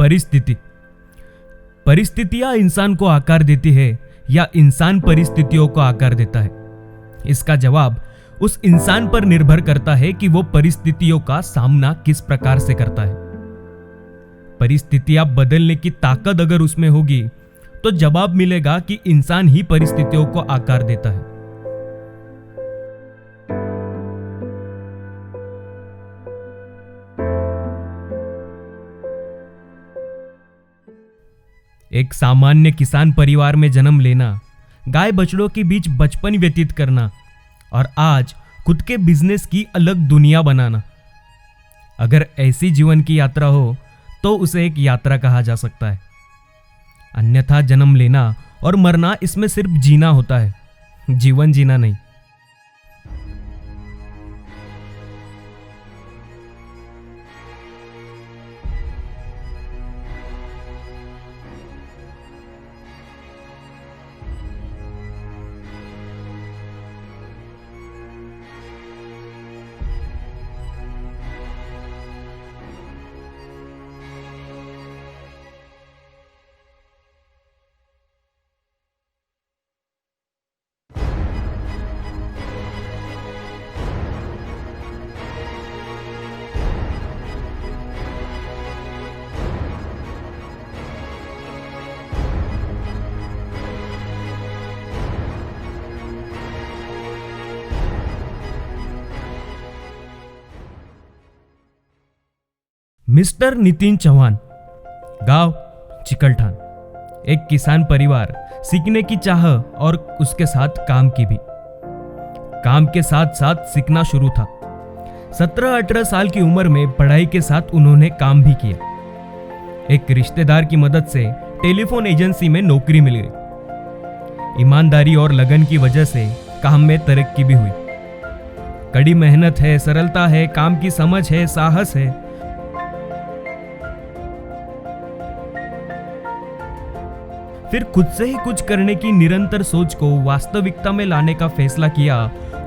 परिस्थिति। परिस्थितियां इंसान को आकार देती है या इंसान परिस्थितियों को आकार देता है? इसका जवाब उस इंसान पर निर्भर करता है कि वो परिस्थितियों का सामना किस प्रकार से करता है। परिस्थितियां बदलने की ताकत अगर उसमें होगी तो जवाब मिलेगा कि इंसान ही परिस्थितियों को आकार देता है। एक सामान्य किसान परिवार में जन्म लेना, गाय बछड़ों के बीच बचपन व्यतीत करना और आज खुद के बिजनेस की अलग दुनिया बनाना, अगर ऐसी जीवन की यात्रा हो तो उसे एक यात्रा कहा जा सकता है। अन्यथा जन्म लेना और मरना, इसमें सिर्फ जीना होता है, जीवन जीना नहीं। मिस्टर नितिन चौहान, गांव चिकलठान, एक किसान परिवार, सीखने की चाह और उसके साथ काम की भी। काम के साथ साथ सीखना शुरू था। 17-18 साल की उम्र में पढ़ाई के साथ उन्होंने काम भी किया। एक रिश्तेदार की मदद से टेलीफोन एजेंसी में नौकरी मिल गई। ईमानदारी और लगन की वजह से काम में तरक्की भी हुई। कड़ी मेहनत है, सरलता है, काम की समझ है, साहस है। फिर खुद से ही कुछ करने की निरंतर सोच को वास्तविकता में लाने का फैसला किया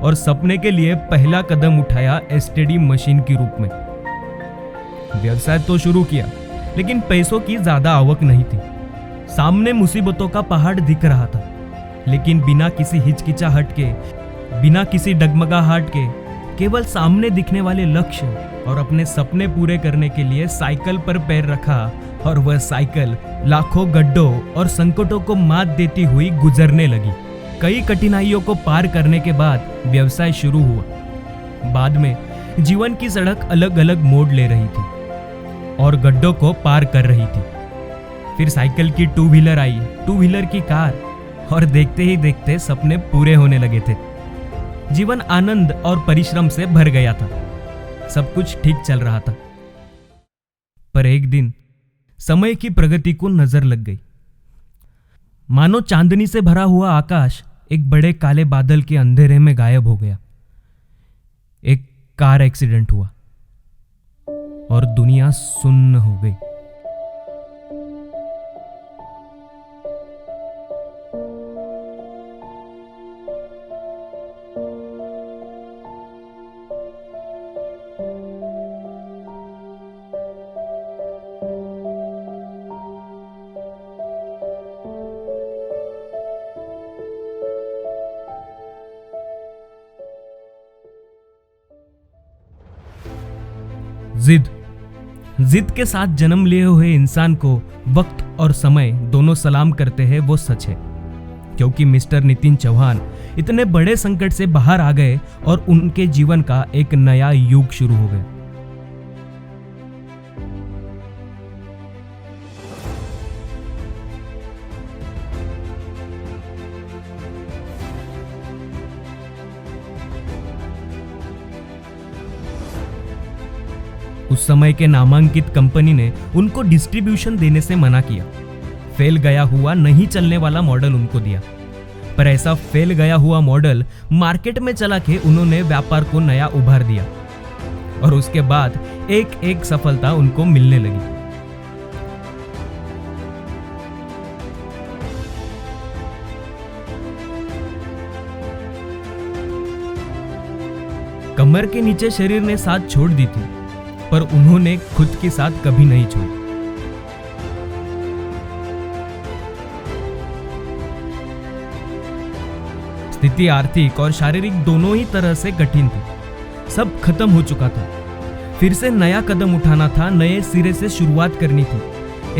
और सपने के लिए पहला कदम उठाया एसटीडी मशीन के रूप में। व्यवसाय तो शुरू किया, लेकिन पैसों की ज्यादा आवक नहीं थी। सामने मुसीबतों का पहाड़ दिख रहा था, लेकिन बिना किसी हिचकिचाहट के, बिना किसी डगमगाहट के, केवल सामने दिखने वाले लक्ष्य और अपने सपने पूरे करने के लिए साइकिल पर पैर रखा और वह साइकिल लाखों गड्ढों और संकटों को मात देती हुई गुजरने लगी। कई कठिनाइयों को पार करने के बाद व्यवसाय शुरू हुआ। बाद में जीवन की सड़क अलग अलग मोड़ ले रही थी और गड्ढों को पार कर रही थी। फिर साइकिल की 2 व्हीलर आई, 2 व्हीलर की कार, और देखते ही देखते सपने पूरे होने लगे थे। जीवन आनंद और परिश्रम से भर गया था। सब कुछ ठीक चल रहा था। पर एक दिन समय की प्रगति को नजर लग गई। मानो चांदनी से भरा हुआ आकाश एक बड़े काले बादल के अंधेरे में गायब हो गया। एक कार एक्सीडेंट हुआ और दुनिया सुन्न हो गई। जिद के साथ जन्म लिए हुए इंसान को वक्त और समय दोनों सलाम करते हैं, वो सच है। क्योंकि मिस्टर नितिन चौहान इतने बड़े संकट से बाहर आ गए और उनके जीवन का एक नया युग शुरू हो गया। उस समय के नामांकित कंपनी ने उनको डिस्ट्रीब्यूशन देने से मना किया। फेल गया हुआ, नहीं चलने वाला मॉडल उनको दिया। पर ऐसा फेल गया हुआ मॉडल मार्केट में चला के उन्होंने व्यापार को नया उभार दिया और उसके बाद एक एक सफलता उनको मिलने लगी। कमर के नीचे शरीर ने साथ छोड़ दी थी, पर उन्होंने खुद के साथ कभी नहीं छोड़ी। स्थिति आर्थिक और शारीरिक दोनों ही तरह से कठिन थी। सब खत्म हो चुका था। फिर से नया कदम उठाना था, नए सिरे से शुरुआत करनी थी।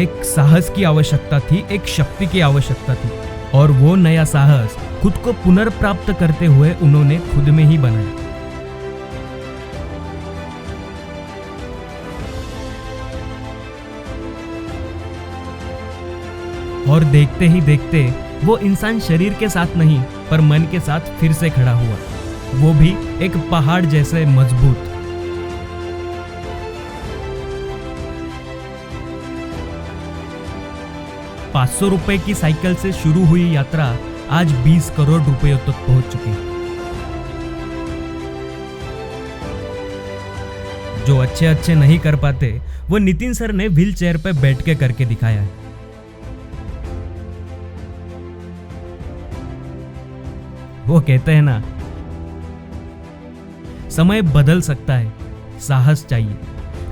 एक साहस की आवश्यकता थी, एक शक्ति की आवश्यकता थी, और वो नया साहस खुद को पुनर्प्राप्त करते हुए उन्होंने खुद में ही बनाया। और देखते ही देखते वो इंसान शरीर के साथ नहीं पर मन के साथ फिर से खड़ा हुआ, वो भी एक पहाड़ जैसे मजबूत। ₹500 की साइकिल से शुरू हुई यात्रा आज 20 करोड़ रुपयों तक पहुंच चुकी है। जो अच्छे अच्छे नहीं कर पाते वो नितिन सर ने व्हील चेयर पे बैठ के करके दिखाया है। वो कहते हैं ना, समय बदल सकता है, साहस चाहिए।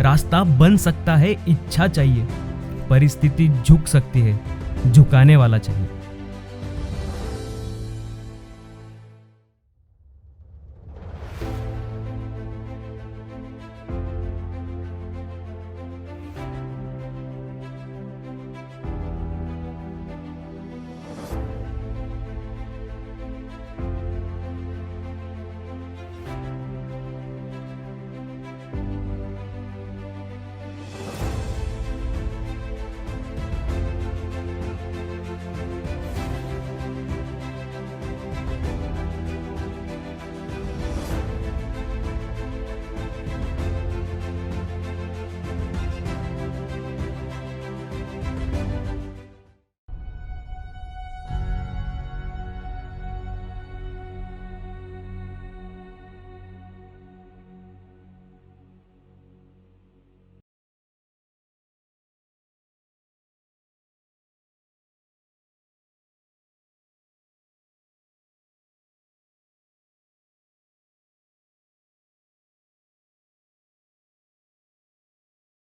रास्ता बन सकता है, इच्छा चाहिए। परिस्थिति झुक सकती है, झुकाने वाला चाहिए।